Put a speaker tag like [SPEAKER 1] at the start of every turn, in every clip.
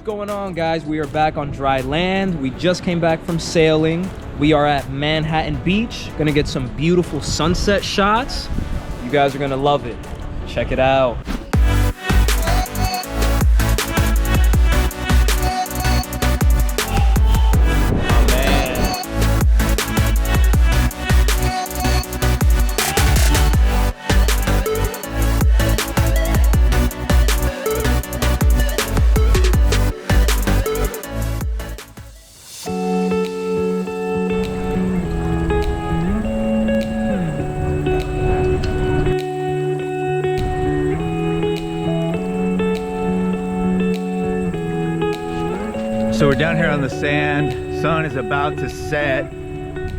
[SPEAKER 1] What's going on, guys? We are back on dry land. We just came back from sailing. We are at Manhattan Beach. Gonna get some beautiful sunset shots. You guys are gonna love it. Check it out.
[SPEAKER 2] So we're down here on the sand. Sun is about to set.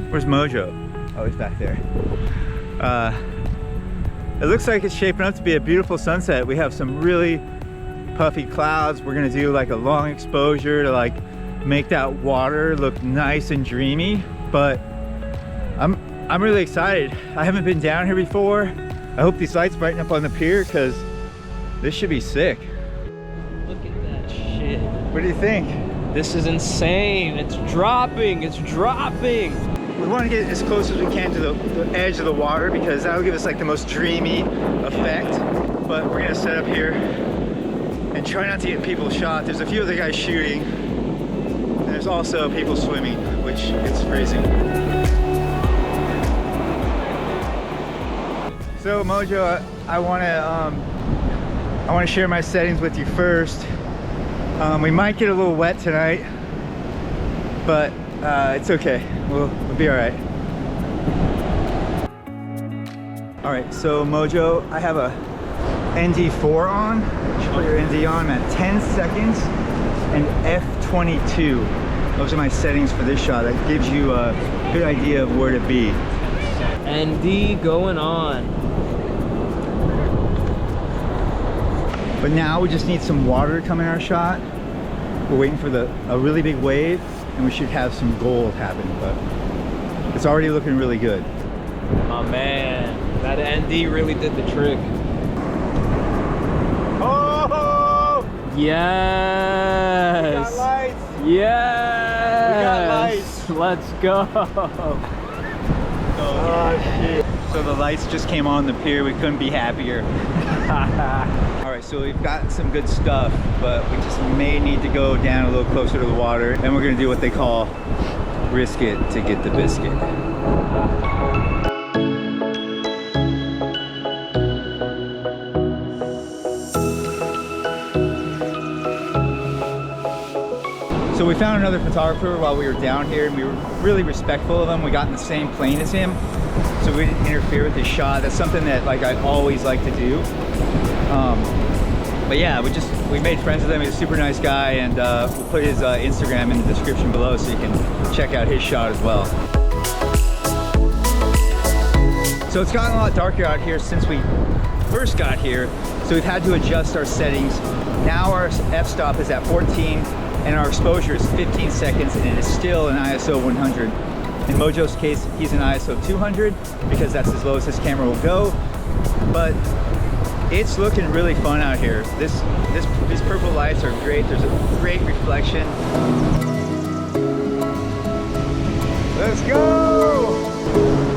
[SPEAKER 2] Where's Mojo? Oh, he's back there. It looks like it's shaping up to be a beautiful sunset. We have some really puffy clouds. We're gonna do like a long exposure to like make that water look nice and dreamy. But I'm really excited. I haven't been down here before. I hope these lights brighten up on the pier because this should be sick.
[SPEAKER 1] Look at that shit.
[SPEAKER 2] What do you think?
[SPEAKER 1] This is insane. It's dropping. It's dropping.
[SPEAKER 2] We want to get as close as we can to the edge of the water because that'll give us like the most dreamy effect. But we're gonna set up here and try not to get people shot. There's a few other guys shooting, and there's also people swimming, which is crazy. So Mojo, I want to share my settings with you first. We might get a little wet tonight, but it's okay. We'll be all right. All right, so Mojo, I have a ND4 on. You should put your ND on. I'm at 10 seconds and F22. Those are my settings for this shot. That gives you a good idea of where to be.
[SPEAKER 1] ND going on.
[SPEAKER 2] But now we just need some water to come in our shot. We're waiting for a really big wave, and we should have some gold happen, but it's already looking really good.
[SPEAKER 1] Oh man, that ND really did the trick.
[SPEAKER 2] Oh!
[SPEAKER 1] Yes!
[SPEAKER 2] We got lights!
[SPEAKER 1] Yes!
[SPEAKER 2] We got lights!
[SPEAKER 1] Let's go!
[SPEAKER 2] Oh shit. So the lights just came on the pier. We couldn't be happier. All right, so we've got some good stuff, but we just may need to go down a little closer to the water, and we're gonna do what they call risk it to get the biscuit. So we found another photographer while we were down here, and we were really respectful of him. We got in the same plane as him, so we didn't interfere with his shot. That's something that like I always like to do. But yeah, we made friends with him. He's a super nice guy, and we'll put his Instagram in the description below so you can check out his shot as well. So it's gotten a lot darker out here since we first got here, so we've had to adjust our settings. Now our f-stop is at 14 and our exposure is 15 seconds, and it is still an ISO 100. In Mojo's case, he's an ISO 200 because that's as low as his camera will go. But it's looking really fun out here. These purple lights are great. There's a great reflection. Let's go!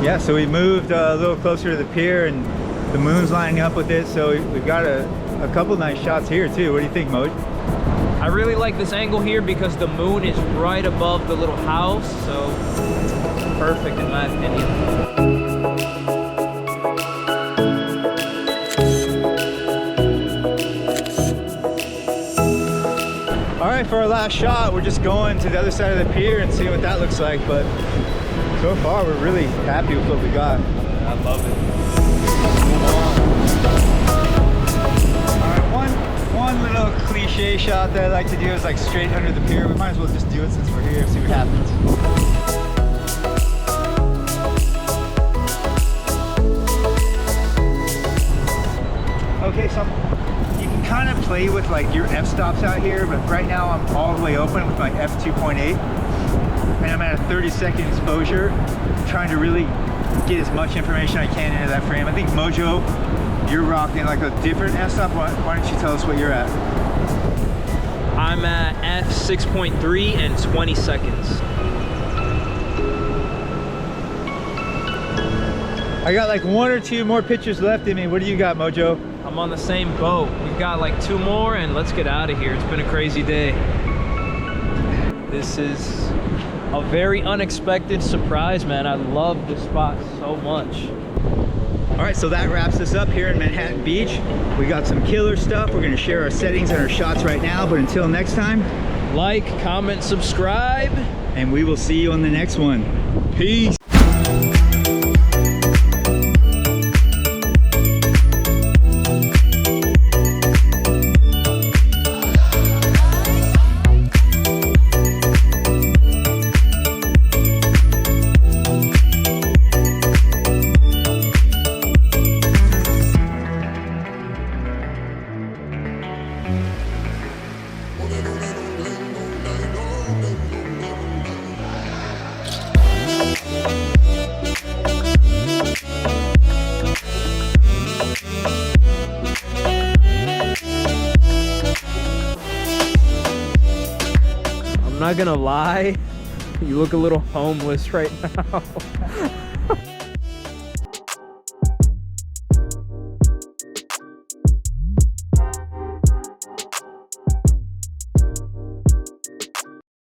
[SPEAKER 2] Yeah, so we moved a little closer to the pier, and the moon's lining up with it. So we've got a couple nice shots here too. What do you think, Moj?
[SPEAKER 1] I really like this angle here because the moon is right above the little house, so perfect in my opinion.
[SPEAKER 2] All right, for our last shot, we're just going to the other side of the pier and seeing what that looks like. But so far, we're really happy with what we got.
[SPEAKER 1] I love it.
[SPEAKER 2] All right, one little cliche shot that I like to do is like straight under the pier. We might as well just do it since we're here, see what happens. Okay, so you can kind of play with like your f-stops out here, but right now I'm all the way open with my f2.8, and I'm at a 30-second exposure, trying to really get as much information I can into that frame. I think Mojo, you're rocking like a different f-stop. Why don't you tell us what you're at?
[SPEAKER 1] I'm at f6.3 and 20 seconds.
[SPEAKER 2] I got like 1 or 2 more pictures left in me. What do you got, Mojo?
[SPEAKER 1] I'm on the same boat. We've got like 2 more and let's get out of here. It's been a crazy day. This is a very unexpected surprise, man. I love this spot so much.
[SPEAKER 2] All right, so that wraps us up here in Manhattan Beach. We got some killer stuff. We're gonna share our settings and our shots right now, but until next time,
[SPEAKER 1] Like, comment, subscribe.
[SPEAKER 2] and we will see you on the next one.
[SPEAKER 1] Peace. I'm not gonna lie, you look a little homeless right now.